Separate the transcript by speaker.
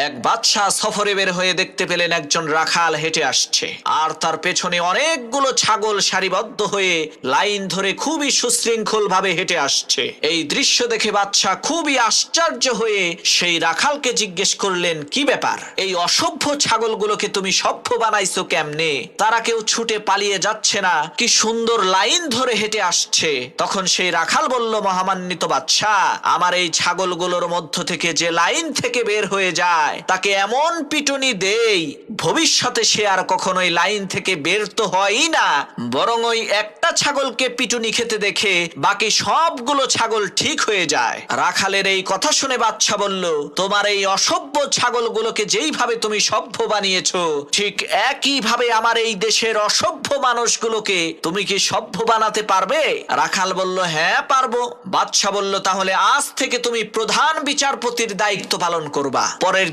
Speaker 1: এক বাদশাহ সফরে বের হয়ে দেখতে পেলেন একজন রাখাল হেঁটে আসছে, আর তার পেছনে অনেকগুলো ছাগল সারিবদ্ধ হয়ে লাইন ধরে খুবই সুশৃঙ্খল ভাবে হেঁটে আসছে। এই দৃশ্য দেখে বাদশাহ খুবই আশ্চর্য হয়ে সেই রাখালকে জিজ্ঞেস করলেন, কি ব্যাপার, এই অসভ্য ছাগলগুলোকে তুমি সভ্য বানাইছো কেমনে? তারা কেউ ছুটে পালিয়ে যাচ্ছে না, কি সুন্দর লাইন ধরে হেঁটে আসছে। তখন সেই রাখাল বলল, মহামান্বিত বাদশাহ, আমার এই ছাগলগুলোর মধ্য থেকে যে লাইন থেকে বের হয়ে যায় তাকে এমন পিটুনি দেই ভবিষ্যতে সে আর কখনোই লাইন থেকে বের তো হয়ই না, বরং ওই একটা ছাগলকে পিটুনি খেতে দেখে বাকি সবগুলো ছাগল ঠিক হয়ে যায়। রাখালের এই কথা শুনে বাদশা বলল, তোমার এই অসভ্য ছাগলগুলোকে যেইভাবে তুমি সভ্য বানিয়েছো, ঠিক একই ভাবে আমার এই দেশের অসভ্য মানুষগুলোকে তুমি কি সভ্য বানাতে পারবে? রাখাল বলল, হ্যাঁ পারবো। বাদশা বলল, তাহলে আজ থেকে তুমি প্রধান বিচারপতির দায়িত্ব পালন করবা। পরের